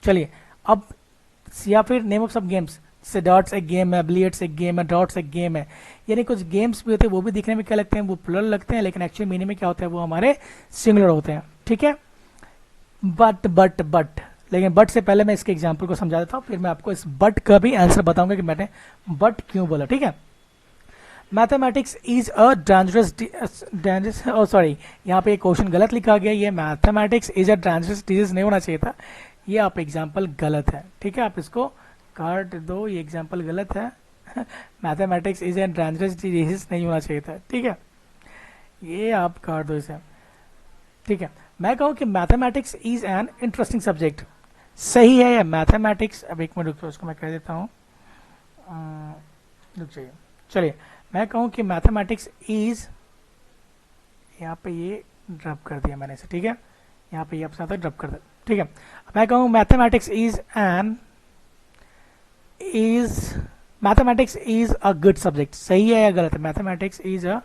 चलिए अब, या फिर नेम ऑफ सब गेम्स, जैसे डॉट्स एक गेम है, बिलियर्ड्स एक गेम है, डॉट्स एक गेम है, यानी कुछ गेम्स भी होते हैं वो भी दिखने में क्या लगते हैं, वो प्लूरल लगते हैं लेकिन एक्चुअली मीनिंग में क्या होता है, वो हमारे सिंगुलर होते हैं। ठीक है, बट लेकिन बट से पहले मैं इसके एग्जाम्पल को समझा देता हूँ, फिर मैं आपको इस बट का भी आंसर बताऊंगा कि मैंने बट क्यों बोला। ठीक है, mathematics is a dangerous sorry, यहाँ पे क्वेश्चन गलत लिखा गया, ये mathematics is a dangerous disease नहीं होना चाहिए था, ये आप एग्जाम्पल गलत है। ठीक है, आप इसको काट दो, ये एग्जाम्पल गलत है। Mathematics is N dangerous disease नहीं होना चाहिए था। ठीक है, ये आप काट दो इसे। ठीक है, मैं कहूँ कि mathematics is an interesting subject, सही है या मैथमेटिक्स, अब एक मिनट रुक जाओ, उसको मैं कह देता हूँ, रुक जाइए। चलिए मैं कहूँ कि मैथमेटिक्स इज, यहाँ पे ये ड्रॉप कर दिया मैंने इसे। ठीक है, यहाँ पे ये अपने साथ ड्रॉप कर दिया। ठीक है, मैं कहूँ mathematics is a good subject, सही है या गलत है, mathematics is a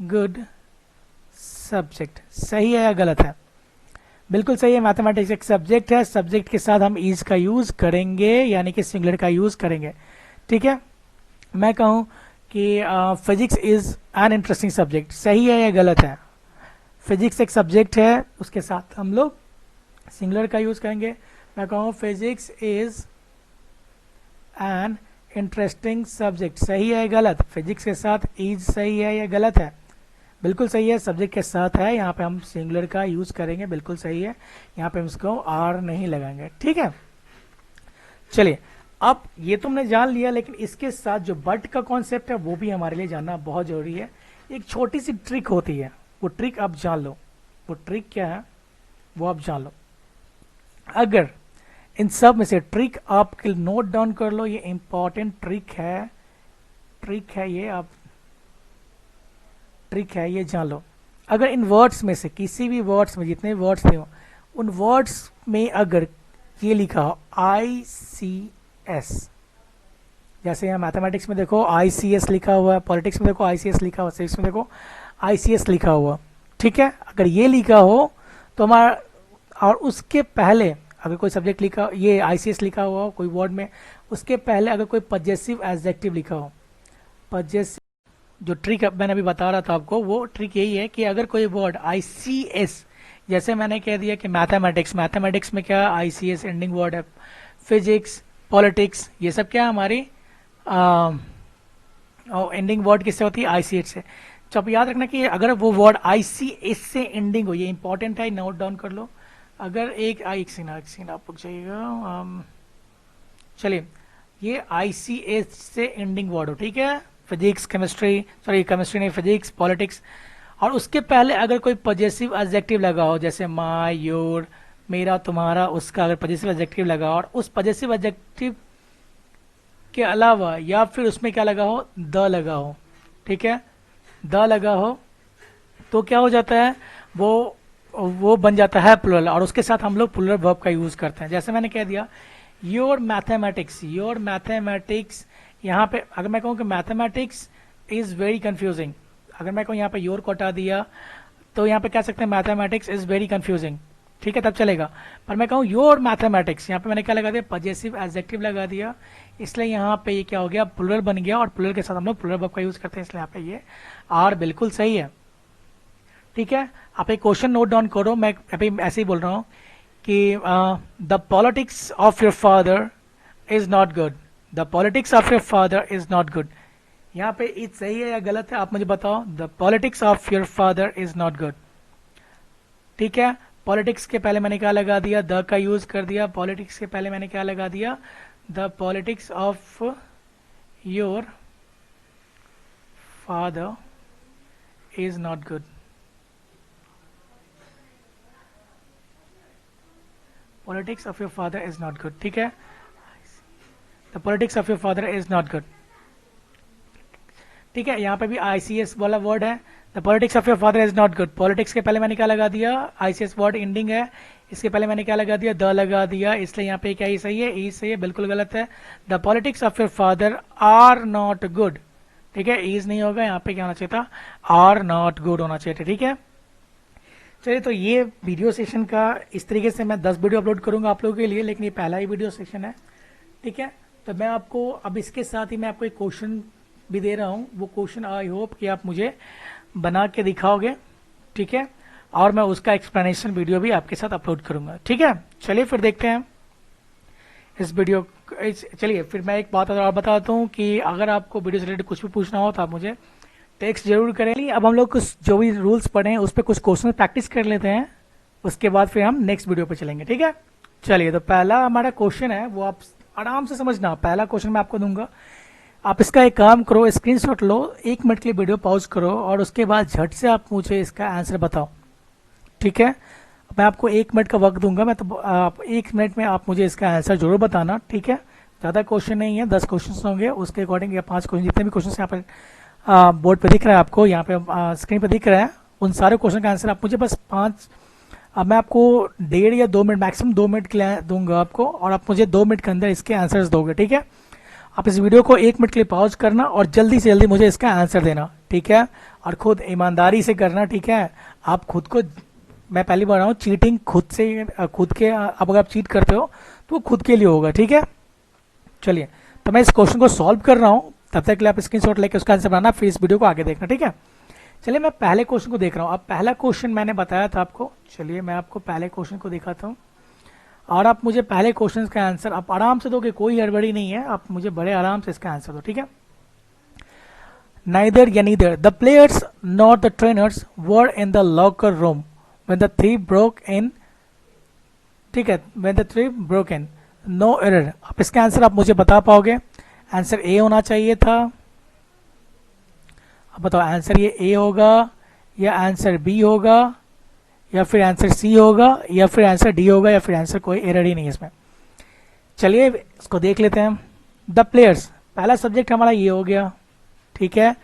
good subject, सही है या गलत है, बिल्कुल सही है। मैथमेटिक्स एक सब्जेक्ट है, सब्जेक्ट के साथ हम इज का यूज करेंगे यानी कि सिंगुलर का यूज करेंगे। ठीक है, मैं कहूँ कि physics is an interesting subject, सही है या गलत है, फिजिक्स एक सब्जेक्ट है, उसके साथ हम लोग सिंगुलर का यूज करेंगे। मैं कहूँ physics is an interesting subject, सही है या गलत, फिजिक्स के साथ इज सही है या गलत है, बिल्कुल सही है, सब्जेक्ट के साथ है, यहाँ पे हम सिंगुलर का यूज करेंगे, बिल्कुल सही है, यहाँ पे हम इसको आर नहीं लगाएंगे। ठीक है, चलिए अब ये तुमने जान लिया, लेकिन इसके साथ जो बट का कॉन्सेप्ट है वो भी हमारे लिए जानना बहुत जरूरी है। एक छोटी सी ट्रिक होती है, वो ट्रिक आप जान लो, वो ट्रिक क्या है वो आप जान लो। अगर इन सब में से ट्रिक आप नोट डाउन कर लो, ये इंपॉर्टेंट ट्रिक है ये, आप ट्रिक है ये जान लो। अगर इन वर्ड्स में से किसी भी वर्ड्स में, जितने वर्ड्स थे उन वर्ड्स में अगर ये लिखा हो ICS, जैसे यहाँ मैथमेटिक्स में देखो ICS लिखा हुआ है, पॉलिटिक्स में देखो ICS लिखा हुआ, सिविक्स में देखो ICS लिखा हुआ, ठीक है, अगर ये लिखा हो तो हमारा, और उसके पहले अगर कोई सब्जेक्ट लिखा, ये ICS लिखा हुआ हो कोई वर्ड में, उसके पहले अगर कोई पजेसिव एडजेक्टिव लिखा हो, पजेसिव, जो ट्रिक मैंने अभी बता रहा था आपको, वो ट्रिक यही है कि अगर कोई वर्ड ICS, जैसे मैंने कह दिया कि मैथमेटिक्स में क्या ICS एंडिंग वर्ड है, फिजिक्स, पॉलिटिक्स, ये सब क्या हमारी एंडिंग वर्ड किससे होती है, ICS से। तो आप याद रखना कि अगर वो वर्ड ICS से एंडिंग हो, ये इंपॉर्टेंट है, नोट डाउन कर लो। अगर एक सीन आप रुक जाइएगा, चलिए, ये ICS से एंडिंग वर्ड हो, ठीक है, फिजिक्स, केमिस्ट्री नहीं, फिजिक्स, पॉलिटिक्स, और उसके पहले अगर कोई पजेसिव एडजेक्टिव लगा हो, जैसे माय, योर, मेरा, तुम्हारा, उसका अगर पजेसिव एडजेक्टिव लगा और उस पजेसिव एडजेक्टिव के अलावा या फिर उसमें क्या लगा हो, द लगा हो, ठीक है, द लगा हो, तो क्या हो जाता है, वो बन जाता है प्लुरल, और उसके साथ हम लोग प्लुरल वर्ब का यूज करते हैं। जैसे मैंने कह दिया योर मैथमेटिक्स, यहाँ पे अगर मैं कहूँ कि मैथमेटिक्स इज वेरी कंफ्यूजिंग, अगर मैं कहूँ यहाँ पे योर को हटा दिया तो यहाँ पे कह सकते हैं मैथमेटिक्स इज वेरी कंफ्यूजिंग, ठीक है, तब चलेगा। पर मैं कहूँ योर मैथमेटिक्स, यहाँ पे मैंने क्या लगा दिया, पजेसिव एडजेक्टिव लगा दिया, इसलिए यहाँ पे ये क्या हो गया, प्लुरल बन गया, और प्लुरल के साथ हम लोग प्लुरल वर्ब का यूज करते हैं, इसलिए यहाँ पे ये आर बिल्कुल सही है, ठीक है। आप एक क्वेश्चन नोट डाउन करो, मैं अभी ऐसे ही बोल रहा हूँ कि the politics of your father is not good, the politics of your father is not good, यहाँ पे इज सही है या गलत है, आप मुझे बताओ। The politics of your father is not good, ठीक है। पॉलिटिक्स के पहले मैंने क्या लगा दिया, द का यूज कर दिया, पॉलिटिक्स के पहले मैंने क्या लगा दिया, the politics of your father is not good, politics of your father is not good, ठीक है, the politics of your father is not good, ठीक है। यहाँ पे भी ICS वाला वर्ड है, the politics of your father is not good, politics के पहले मैंने क्या लगा दिया, ICS वर्ड एंडिंग है, इसके पहले मैंने क्या लगा दिया, द लगा दिया, इसलिए यहाँ पे क्या ही सही है, ई सही है, बिल्कुल गलत है। The politics of your father are not good, ठीक है, ईज नहीं होगा, यहाँ पे क्या होना चाहिए था, आर नॉट गुड होना चाहिए था, ठीक है। चलिए, तो ये वीडियो सेशन का इस तरीके से मैं 10 वीडियो अपलोड करूंगा आप लोगों के लिए, लेकिन ये पहला ही वीडियो सेशन है, ठीक है। तो मैं आपको अब इसके साथ ही मैं आपको एक क्वेश्चन भी दे रहा हूँ, वो क्वेश्चन आई होप कि आप मुझे बना के दिखाओगे, ठीक है, और मैं उसका एक्सप्लेनेशन वीडियो भी आपके साथ अपलोड करूंगा, ठीक है। चलिए फिर देखते हैं इस वीडियो। चलिए फिर मैं एक बात और बताता हूँ कि अगर आपको वीडियो से रिलेटेड कुछ भी पूछना हो तो आप मुझे टेक्स्ट जरूर करें। अब हम लोग कुछ जो भी रूल्स पढ़े हैं उस पर कुछ क्वेश्चन प्रैक्टिस कर लेते हैं, उसके बाद फिर हम नेक्स्ट वीडियो पे चलेंगे, ठीक है। चलिए, तो पहला हमारा क्वेश्चन है, वो आप आराम से समझना, पहला क्वेश्चन मैं आपको दूंगा, आप इसका एक काम करो, स्क्रीनशॉट लो, 1 मिनट के लिए वीडियो पॉज करो और उसके बाद झट से आप मुझे इसका आंसर बताओ, ठीक है। मैं आपको 1 मिनट का वक्त दूंगा, मैं तो आप 1 मिनट में आप मुझे इसका आंसर जरूर बताना, ठीक है। ज़्यादा क्वेश्चन नहीं है, 10 क्वेश्चन होंगे, उसके अकॉर्डिंग या 5 क्वेश्चन, जितने भी क्वेश्चन यहाँ पर बोर्ड पे दिख रहा है आपको, यहाँ पे स्क्रीन पे दिख रहा है, उन सारे क्वेश्चन का आंसर आप मुझे बस 5, मैं आपको 1.5 या 2 मिनट, मैक्सिमम 2 मिनट के लिए दूंगा आपको, और आप मुझे 2 मिनट के अंदर इसके आंसर्स दोगे, ठीक है। आप इस वीडियो को 1 मिनट के लिए पॉज करना और जल्दी से जल्दी मुझे इसका आंसर देना, ठीक है, और खुद ईमानदारी से करना, ठीक है। आप खुद को, मैं पहली बार रहा हूँ, चीटिंग खुद से, खुद के, अब अगर आप चीट करते हो तो वो खुद के लिए होगा, ठीक है। चलिए, तो मैं इस क्वेश्चन को सॉल्व कर रहा हूँ, तब तक के लिए आप स्क्रीनशॉट लेके उसका आंसर बनाना, फिर इस वीडियो को आगे देखना, ठीक है। चलिए, मैं पहले क्वेश्चन को देख रहा हूँ। अब पहला क्वेश्चन मैंने बताया था आपको, चलिए मैं आपको पहले क्वेश्चन को दिखाता हूँ और आप मुझे पहले क्वेश्चन का आंसर आप आराम से दोगे, कोई हड़बड़ी नहीं है, आप मुझे बड़े आराम से इसका आंसर दो, ठीक है। नाइदर या neither, the players not the trainers were in the locker room when the three broke in, ठीक है, when the three broke in, no error. आप इसका आंसर आप मुझे बता पाओगे, आंसर ए होना चाहिए था। अब बताओ आंसर ये ए होगा या आंसर बी होगा या फिर आंसर सी होगा या फिर आंसर डी होगा या फिर आंसर कोई एरर ही नहीं है इसमें। चलिए इसको देख लेते हैं। द प्लेयर्स, पहला सब्जेक्ट हमारा ये हो गया, ठीक है,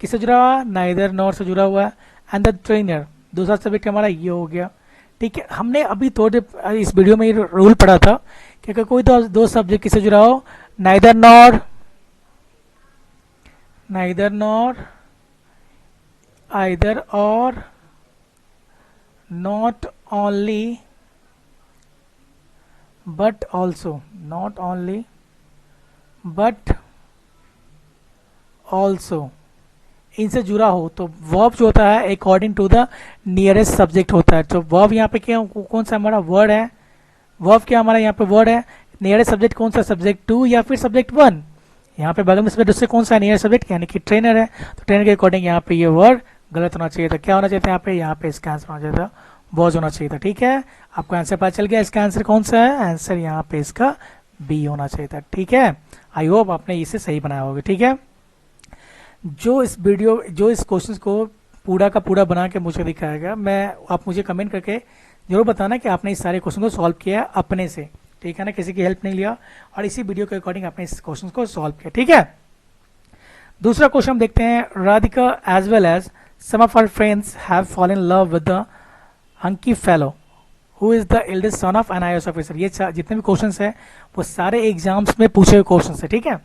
किससे जुड़ा हुआ, नाइदर नॉर से जुड़ा हुआ है। एंड द ट्रेनर, दूसरा सब्जेक्ट हमारा ये हो गया, ठीक है। हमने अभी थोड़े इस वीडियो में ये रूल पढ़ा था कि अगर कोई दो सब्जेक्ट किससे जुड़ा हो, neither nor, neither nor, either or, not only but also, not only but also, इनसे जुड़ा हो तो वर्ब जो होता है according to the nearest subject होता है। तो वर्ब यहाँ पे क्या, कौन सा हमारा वर्ड है, वर्ब क्या हमारा यहाँ पे वर्ड है, नियरेस्ट सब्जेक्ट कौन सा, सब्जेक्ट 2 या फिर सब्जेक्ट 1। यहाँ पे बगल में सब्जेक्ट उससे कौन सा नियर सब्जेक्ट, यानी कि ट्रेनर है, तो ट्रेनर के अकॉर्डिंग यहाँ पे ये वर्ड गलत होना चाहिए था। क्या होना चाहिए था यहाँ पे इसका आंसर होना चाहिए था, वॉज होना चाहिए था, ठीक है। आपको आंसर पता चल गया, इसका आंसर कौन सा है, आंसर यहाँ पे इसका बी होना चाहिए था, ठीक है। आई होप आपने इसे सही बनाया होगा, ठीक है। जो इस क्वेश्चन को पूरा का पूरा बना के मुझे दिखाएगा, मैं, आप मुझे कमेंट करके जरूर बताना कि आपने इस सारे क्वेश्चन को सॉल्व किया है अपने से, ठीक है ना, किसी की हेल्प नहीं लिया और इसी वीडियो के अकॉर्डिंग आपने इस क्वेश्चन को सॉल्व किया, ठीक है। दूसरा क्वेश्चन हम देखते हैं, Radhika as well as some of our friends have fallen in love with the hunky fellow who is the eldest son of an IAS officer. ये जितने भी क्वेश्चंस हैं वो सारे एग्जाम्स में पूछे हुए क्वेश्चंस है, ठीक है।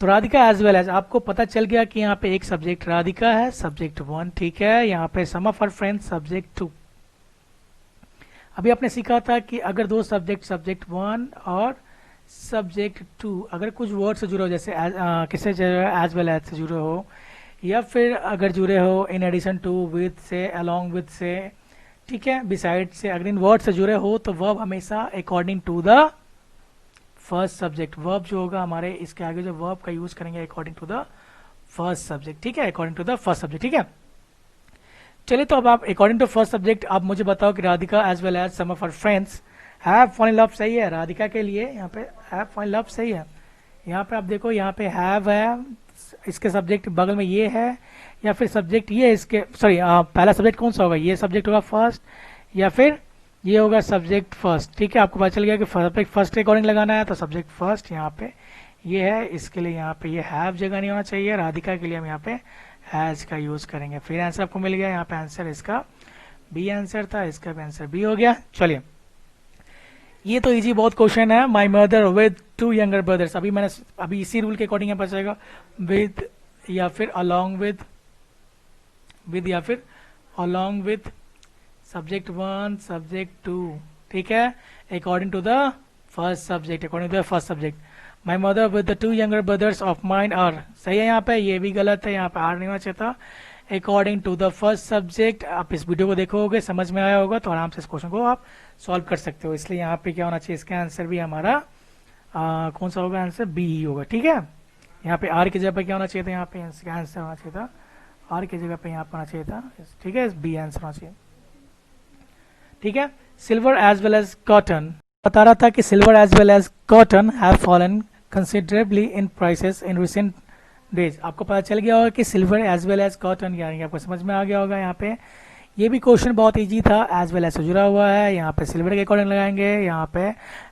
तो राधिका एज वेल एज, आपको पता चल गया कि यहाँ पे एक सब्जेक्ट राधिका है, सब्जेक्ट 1, ठीक है। यहाँ पे सम ऑफ आवर फ्रेंड्स सब्जेक्ट 2। अभी आपने सीखा था कि अगर दो सब्जेक्ट 1 और सब्जेक्ट 2 अगर कुछ वर्ड से जुड़े हो, जैसे किससे एज वेल एज से जुड़े हो, या फिर अगर जुड़े हो इन एडिशन टू, विद से, अलोंग विद से, ठीक है, बिसाइड से, अगर इन वर्ड से जुड़े हो तो वर्ब हमेशा according to the first subject, verb जो होगा हमारे इसके आगे जो वर्ब का यूज करेंगे according to the first subject, ठीक है, according to the first subject, ठीक है। चलिए, तो अब आप अकॉर्डिंग टू फर्स्ट सब्जेक्ट आप मुझे बताओ कि Radhika as well as some of our friends have fallen in love सही है, राधिका के लिए यहाँ पे हैव फॉलन इन लव सही है। यहाँ पे आप देखो, यहाँ पे हैव है, इसके सब्जेक्ट बगल में ये है, या फिर सब्जेक्ट ये इसके, सॉरी पहला सब्जेक्ट कौन सा होगा, ये सब्जेक्ट होगा फर्स्ट, या फिर ये होगा सब्जेक्ट फर्स्ट, ठीक है। आपको पता चल गया कि सब्जेक्ट फर्स्ट के अकॉर्डिंग लगाना है, तो सब्जेक्ट फर्स्ट यहाँ पे ये है, इसके लिए यहाँ पे ये हैव जगह नहीं होना चाहिए, राधिका के लिए हम यहाँ पे हैज का यूज करेंगे। फिर आंसर आपको मिल गया, यहाँ पे आंसर इसका बी आंसर था, इसका भी आंसर बी हो गया। चलिए, ये तो इजी बहुत क्वेश्चन है। माई मदर विद 2 यंगर ब्रदर्स, अभी इसी रूल के अकॉर्डिंग यहाँ पर जाएगा, विद या फिर अलोंग विद या फिर अलोंग विद सब्जेक्ट 1 सब्जेक्ट 2, ठीक है, according to the first subject, according to the first subject. My mother with the 2 younger brothers of mine are, सही है यहाँ पे, ये भी गलत है, यहाँ पे आर नहीं होना चाहिए था, according to the first subject. आप इस वीडियो को देखोगे, समझ में आया होगा, तो आराम से इस क्वेश्चन को आप सॉल्व कर सकते हो। इसलिए यहाँ पे क्या होना चाहिए, इसका आंसर भी हमारा कौन सा होगा, आंसर बी ही होगा, ठीक है। यहाँ पे आर की जगह पे क्या होना चाहिए था, यहाँ पे इसका आंसर होना चाहिए था, आर की जगह पे यहाँ पे होना चाहिए था, ठीक है, बी आंसर होना चाहिए, ठीक है। Silver as well as cotton, बता रहा था कि silver as well as cotton have fallen considerably in prices in recent days. आपको पता चल गया होगा कि silver as well as cotton, यानी आपको समझ में आ गया होगा। यहाँ पे ये भी क्वेश्चन बहुत इजी था, एज वेल एज से जुड़ा हुआ है, यहाँ पे सिल्वर के अकॉर्डिंग लगाएंगे, यहाँ पे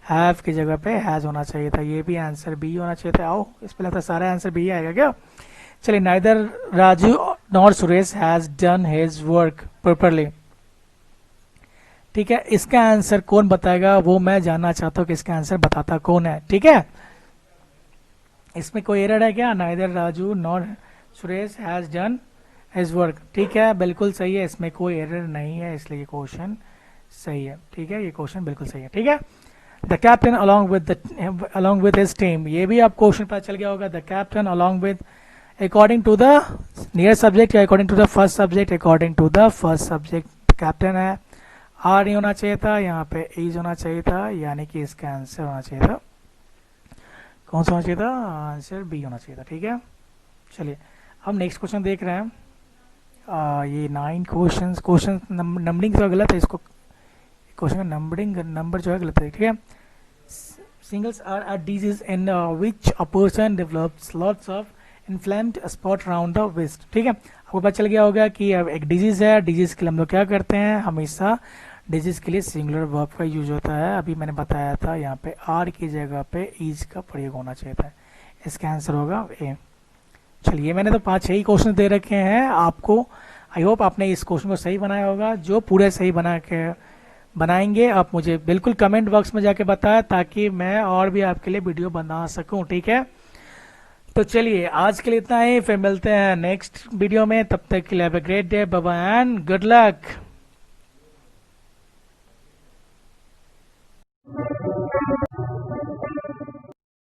हैव की जगह पे हैज होना चाहिए था, ये भी आंसर बी होना चाहिए था। आओ, इस पे लगता है सारा आंसर बी आएगा क्या। चलिए, neither Raju nor Suresh has done his work properly, ठीक है, इसका आंसर कौन बताएगा, वो मैं जानना चाहता हूँ कि इसका आंसर बताता कौन है, ठीक है। इसमें कोई एरर है क्या, neither Raju nor Suresh has done his work, ठीक है, बिल्कुल सही है, इसमें कोई एरर नहीं है, इसलिए ये क्वेश्चन सही है, ठीक है, ये क्वेश्चन बिल्कुल सही है, ठीक है। The captain along with his team, ये भी आप क्वेश्चन पता चल गया होगा, the captain along with according to the near subject या according to the first subject, according to the first subject captain है, आर नहीं होना चाहिए था, यहाँ पे इज होना चाहिए था, यानी कि इसका आंसर होना चाहिए था, कौन सा होना चाहिए था, आंसर बी होना चाहिए था, ठीक है। चलिए, हम नेक्स्ट क्वेश्चन देख रहे हैं। ये 9 क्वेश्चन नंबरिंग जो गलत है, इसको क्वेश्चन का नंबर जो है गलत है, ठीक है। Shingles are a disease in which a person develops lots of inflamed spot around the waist, ठीक है। आपको पता चल गया होगा कि एक डिजीज है, डिजीज के लिए हम लोग क्या करते हैं, हमेशा डिजीज के लिए सिंगुलर वर्ब का यूज होता है। अभी मैंने बताया था, यहाँ पे आर की जगह पे इज का प्रयोग होना चाहिए था, इसका आंसर होगा ए। चलिए, मैंने तो 5-6 ही क्वेश्चन दे रखे हैं आपको, आई होप आपने इस क्वेश्चन को सही बनाया होगा। जो पूरे सही बनाएंगे आप मुझे बिल्कुल कमेंट बॉक्स में जाके बताएं, ताकि मैं और भी आपके लिए वीडियो बना सकूं, ठीक है। तो चलिए, आज के लिए इतना ही, फिर मिलते हैं नेक्स्ट वीडियो में, तब तक के लिए have a great day, bye bye and good luck.